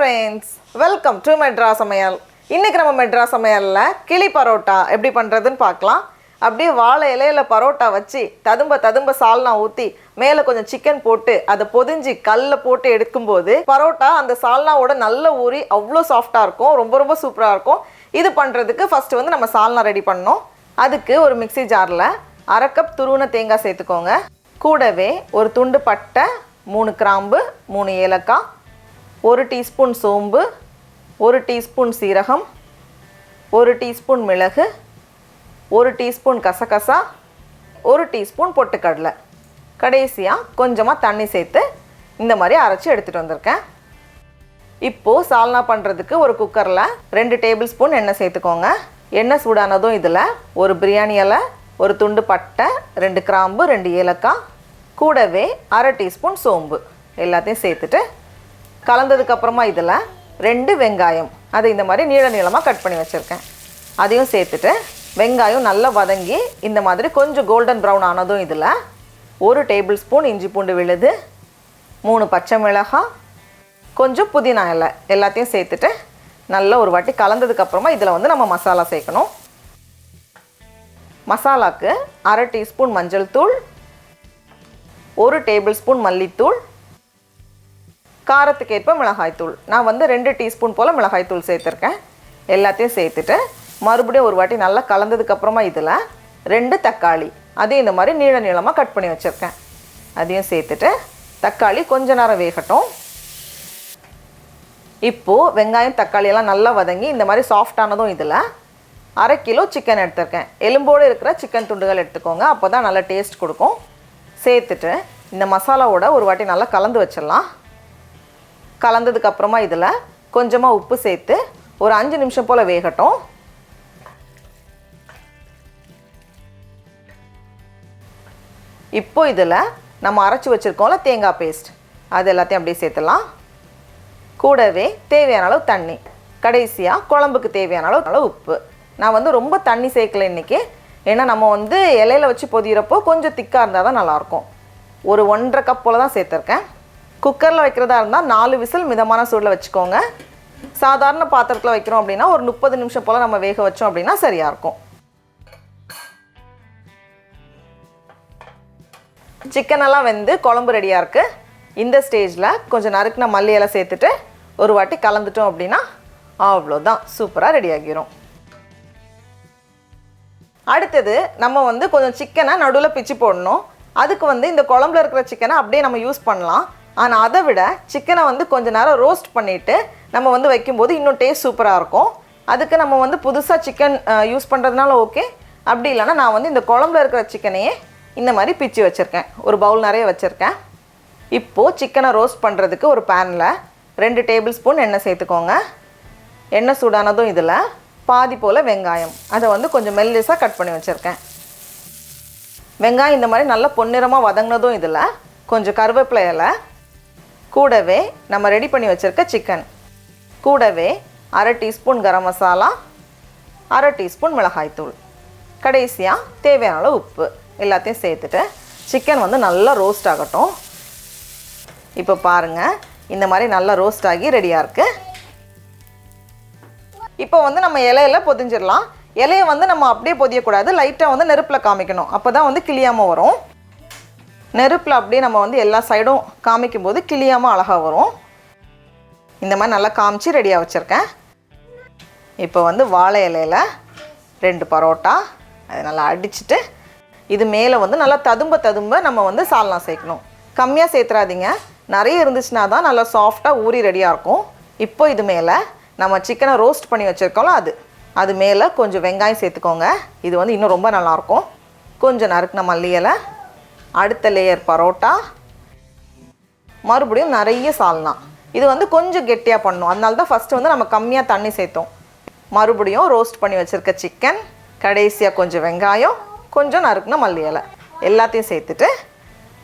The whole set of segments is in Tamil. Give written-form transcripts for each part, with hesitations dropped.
friends, welcome to Madras Samayal. இன்னைக்கு நம்ம Madras Samayalல கிளி பரோட்டா எப்படி பண்றதுன்னு பார்க்கலாம். அப்படியே வாழை இலையில பரோட்டா வச்சு ததும்ப சால்னா ஊத்தி மேல கொஞ்சம் சிக்கன் போட்டு அதை பொதிஞ்சி கல்ல போட்டு எடுக்கும்போது பரோட்டா அந்த சால்னாவோட நல்ல ஊறி அவ்வளோ சாஃப்டா இருக்கும். ரொம்ப சூப்பரா இருக்கும். இது பண்றதுக்கு ஃபர்ஸ்ட் வந்து நம்ம சால்னா ரெடி பண்ணனும். அதுக்கு ஒரு மிக்ஸி ஜார்ல 1/2 கப் துருவன தேங்காய் சேர்த்துக்கோங்க. கூடவே ஒரு துண்டு பட்டை, 3 கிராம்பு, 3 ஏலக்காய், 1 டீஸ்பூன் சோம்பு, 1 டீஸ்பூன் சீரகம், 1 டீஸ்பூன் மிளகு, 1 டீஸ்பூன் கசகசா, 1 டீஸ்பூன் பொட்டுக்கடலை. கடைசியாக கொஞ்சமாக தண்ணி சேர்த்து இந்த மாதிரி அரைச்சி எடுத்துகிட்டு வந்திருக்கேன். இப்போது சால்னா பண்ணுறதுக்கு ஒரு குக்கரில் 2 டேபிள் ஸ்பூன் எண்ணெய் சேர்த்துக்கோங்க. எண்ணெய் சூடானதும் இதில் ஒரு பிரியாணி இலை, ஒரு துண்டு பட்டை, 2 கிராம்பு, 2 ஏலக்காய், கூடவே 1/2 டீஸ்பூன் சோம்பு எல்லாத்தையும் சேர்த்துட்டு கலந்ததுக்கப்புறமா இதில் 2 வெங்காயம், அதை இந்த மாதிரி நீளமாக கட் பண்ணி வச்சுருக்கேன், அதையும் சேர்த்துட்டு வெங்காயம் நல்லா வதங்கி இந்த மாதிரி கொஞ்சம் கோல்டன் ப்ரௌன் ஆனதும் இதில் 1 டேபிள் ஸ்பூன் இஞ்சி பூண்டு விழுது, 3 பச்சை மிளகாய், கொஞ்சம் புதினா இலை எல்லாத்தையும் சேர்த்துட்டு நல்லா ஒரு வாட்டி கலந்ததுக்கப்புறமா இதில் வந்து நம்ம மசாலா சேர்க்கணும். மசாலாவுக்கு 1/2 டீஸ்பூன் மஞ்சள் தூள், 1 டேபிள் ஸ்பூன் மல்லித்தூள், காரத்துக்கு ஏற்ப மிளகாய்த்தூள். நான் வந்து 2 டீஸ்பூன் போல் மிளகாய்த்தூள் சேர்த்துருக்கேன். எல்லாத்தையும் சேர்த்துட்டு மறுபடியும் ஒரு வாட்டி நல்லா கலந்ததுக்கப்புறமா இதில் 2 தக்காளி, அதையும் இந்த மாதிரி நீளமாக கட் பண்ணி வச்சுருக்கேன், அதையும் சேர்த்துட்டு தக்காளி கொஞ்ச நேரம் வேகட்டும். இப்போது வெங்காயம் தக்காளியெல்லாம் நல்லா வதங்கி இந்த மாதிரி சாஃப்டானதும் இதில் 1/2 கிலோ சிக்கன் எடுத்துருக்கேன். எலும்போடு இருக்கிற சிக்கன் துண்டுகள் எடுத்துக்கோங்க, அப்போ தான் நல்லா டேஸ்ட் கொடுக்கும். சேர்த்துட்டு இந்த மசாலாவோட ஒரு வாட்டி நல்லா கலந்து வச்சிடலாம். கலந்ததுக்கப்புறமா இதில் கொஞ்சமாக உப்பு சேர்த்து ஒரு 5 நிமிஷம் போல் வேகட்டும். இப்போ இதில் நம்ம அரைச்சி வச்சுருக்கோம்ல தேங்காய் பேஸ்ட், அது எல்லாத்தையும் அப்படியே சேர்த்துலாம். கூடவே தேவையான அளவு தண்ணி, கடைசியாக குழம்புக்கு தேவையான அளவு உப்பு. நான் வந்து ரொம்ப தண்ணி சேர்க்கல இன்றைக்கி, ஏன்னா நம்ம வந்து இலையில வச்சு பொதிகிறப்போ கொஞ்சம் திக்காக இருந்தால் தான் நல்லாயிருக்கும். ஒரு 1/2 கப் போல் தான் சேர்த்துருக்கேன். குக்கரில் வைக்கிறதா இருந்தால் 4 விசில் மிதமான சூடில் வச்சுக்கோங்க. சாதாரண பாத்திரத்தில் வைக்கிறோம் அப்படின்னா ஒரு 30 நிமிஷம் போல் நம்ம வேக வச்சோம் அப்படின்னா சரியாக இருக்கும். சிக்கனெல்லாம் வெந்து குழம்பு ரெடியாக இருக்குது. இந்த ஸ்டேஜில் கொஞ்சம் நறுக்கின மல்லி இலை சேர்த்துட்டு ஒரு வாட்டி கலந்துட்டோம் அப்படின்னா அவ்வளோதான், சூப்பராக ரெடி ஆகிரும். அடுத்தது நம்ம வந்து கொஞ்சம் சிக்கனை நடுவில் பிச்சு போடணும். அதுக்கு வந்து இந்த குழம்புல இருக்கிற சிக்கனை அப்படியே நம்ம யூஸ் பண்ணலாம். ஆனால் அதை விட சிக்கனை வந்து கொஞ்சம் நேரம் ரோஸ்ட் பண்ணிவிட்டு நம்ம வந்து வைக்கும்போது இன்னும் டேஸ்ட் சூப்பராக இருக்கும். அதுக்கு நம்ம வந்து புதுசாக சிக்கன் யூஸ் பண்ணுறதுனால ஓகே, அப்படி இல்லைன்னா நான் வந்து இந்த குழம்புல இருக்கிற சிக்கனையே இந்த மாதிரி பிச்சு வச்சுருக்கேன், ஒரு பவுல் நிறைய வச்சுருக்கேன். இப்போது சிக்கனை ரோஸ்ட் பண்ணுறதுக்கு ஒரு பேனில் 2 டேபிள் ஸ்பூன் எண்ணெய் சேர்த்துக்கோங்க. எண்ணெய் சூடானதும் இதில் பாதி போல் வெங்காயம், அதை வந்து கொஞ்சம் மெல்லிஸாக கட் பண்ணி வச்சுருக்கேன். வெங்காயம் இந்த மாதிரி நல்லா பொன்னிறமாக வதங்கினதும் இதில் கொஞ்சம் கருவேப்பிலை இலை, கூடவே நம்ம ரெடி பண்ணி வச்சுருக்க சிக்கன், கூடவே 1/2 டீஸ்பூன் கரம் மசாலா, 1/2 டீஸ்பூன் மிளகாய்த்தூள், கடைசியாக தேவையான அளவு உப்பு எல்லாத்தையும் சேர்த்துட்டு சிக்கன் வந்து நல்லா ரோஸ்ட் ஆகட்டும். இப்போ பாருங்கள், இந்த மாதிரி நல்லா ரோஸ்ட் ஆகி ரெடியாக இருக்குது. இப்போ வந்து நம்ம இலையில பொதிஞ்சிடலாம். இலையை வந்து நம்ம அப்படியே பொதியக்கூடாது, லைட்டாக வந்து நெருப்பில் காமிக்கணும், அப்போ தான் வந்து கிளியாமல் வரும். நெருப்பில் அப்படியே நம்ம வந்து எல்லா சைடும் காமிக்கும் போது கிளியாமல் அழகாக வரும். இந்த மாதிரி நல்லா காமிச்சு ரெடியாக வச்சுருக்கேன். இப்போ வந்து வாழை இலையில் 2 பரோட்டா, அதை நல்லா அடிச்சுட்டு இது மேலே வந்து நல்லா ததும்ப நம்ம வந்து சால்னா சேர்க்கணும். கம்மியாக சேர்த்துறாதீங்க, நிறைய இருந்துச்சுன்னா தான் நல்லா சாஃப்டாக ஊறி ரெடியாக இருக்கும். இப்போ இது மேலே நம்ம சிக்கனை ரோஸ்ட் பண்ணி வச்சுருக்கோம்ல அது மேலே கொஞ்சம் வெங்காயம் சேர்த்துக்கோங்க. இது வந்து இன்னும் ரொம்ப நல்லாயிருக்கும். கொஞ்சம் நறுக்கின மல்லி இலை, அடுத்த லேயர் பரோட்டா, மறுபடியும் நிறைய சால்னா. இது வந்து கொஞ்சம் கெட்டியாக பண்ணணும், அதனால தான் ஃபஸ்ட்டு வந்து நம்ம கம்மியாக தண்ணி சேர்த்தோம். மறுபடியும் ரோஸ்ட் பண்ணி வச்சுருக்க சிக்கன், கடைசியாக கொஞ்சம் வெங்காயம், கொஞ்சம் நறுக்கின மல்லி இலை எல்லாத்தையும் சேர்த்துட்டு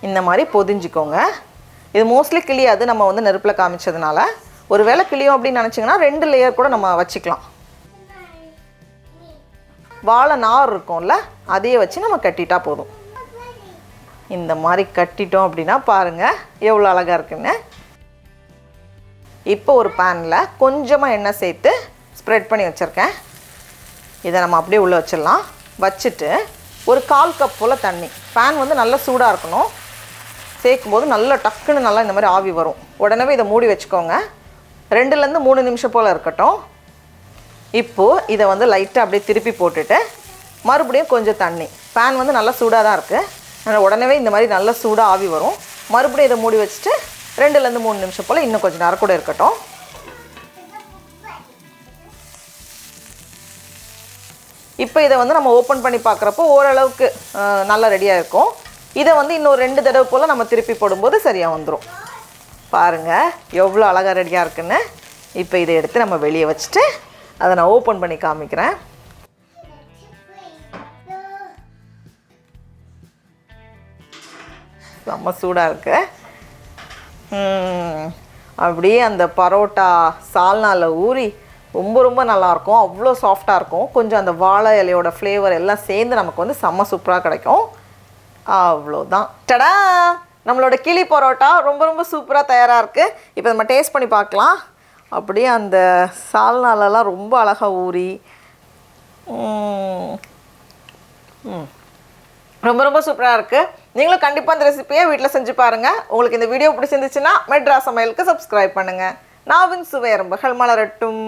இந்த மாதிரி பொதிஞ்சிக்கோங்க. இது மோஸ்ட்லி கிளியாது, நம்ம வந்து நெருப்பில் காமிச்சதுனால. ஒரு வேளை கிளியும் அப்படின்னு நினச்சிங்கன்னா 2 லேயர் கூட நம்ம வச்சுக்கலாம். வாழை நார் இருக்கும்ல, அதையே வச்சு நம்ம கட்டிட்டா போதும். இந்த மாதிரி கட்டிட்டோம் அப்படின்னா பாருங்கள் எவ்வளோ அழகாக இருக்குன்னு. இப்போ ஒரு பேனில் கொஞ்சமாக எண்ணெய் சேர்த்து ஸ்ப்ரெட் பண்ணி வச்சுருக்கேன். இதை நம்ம அப்படியே உள்ளே வச்சிடலாம். வச்சுட்டு ஒரு 1/4 கப் போல் தண்ணி, பேன் வந்து நல்லா சூடாக இருக்கணும். சேர்க்கும்போது நல்லா டக்குன்னு நல்லா இந்த மாதிரி ஆவி வரும். உடனே இதை மூடி வச்சுக்கோங்க. 2லேருந்து 3 நிமிஷம் போல் இருக்கட்டும். இப்போது இதை வந்து லைட்டாக அப்படியே திருப்பி போட்டுட்டு மறுபடியும் கொஞ்சம் தண்ணி, பேன் வந்து நல்லா சூடாக தான் இருக்குது, அதனால் உடனே இந்த மாதிரி நல்லா சூடாக ஆவி வரும். மறுபடியும் இதை மூடி வச்சுட்டு 2லேருந்து 3 நிமிஷம் போல் இன்னும் கொஞ்சம் நேரம் கூட இருக்கட்டும். இப்போ இதை வந்து நம்ம ஓப்பன் பண்ணி பார்க்குறப்போ ஓரளவுக்கு நல்லா ரெடியாக இருக்கும். இதை வந்து இன்னொரு 2 தடவை போல் நம்ம திருப்பி போடும்போது சரியாக வந்துடும். பாருங்கள் எவ்வளோ அழகாக ரெடியாக இருக்குன்னு. இப்போ இதை எடுத்து நம்ம வெளியே வச்சுட்டு அதை நான் ஓப்பன் பண்ணி காமிக்கிறேன். செம்ம சூடாக இருக்கு. அப்படியே அந்த பரோட்டா சால்னாவில் ஊறி ரொம்ப நல்லாயிருக்கும். அவ்வளோ சாஃப்டாக இருக்கும். கொஞ்சம் அந்த வாழை இலையோட ஃப்ளேவர் எல்லாம் சேர்ந்து நமக்கு வந்து செம்ம சூப்பராக கிடைக்கும். அவ்வளோதான். டடா, நம்மளோட கிளி பரோட்டா ரொம்ப சூப்பராக தயாராக இருக்குது. இப்போ நம்ம டேஸ்ட் பண்ணி பார்க்கலாம். அப்படியே அந்த சால்னாலெல்லாம் ரொம்ப அழகாக ஊறி ரொம்ப சூப்பராக இருக்குது. நீங்களும் கண்டிப்பாக இந்த ரெசிபியை வீட்டில் செஞ்சு பாருங்கள். உங்களுக்கு இந்த வீடியோ பிடிச்சிருந்துச்சுன்னா மெட்ராஸ் சமையலுக்கு சப்ஸ்கிரைப் பண்ணுங்கள். நாவின் சுவை எறும்புகள் மலரட்டும்.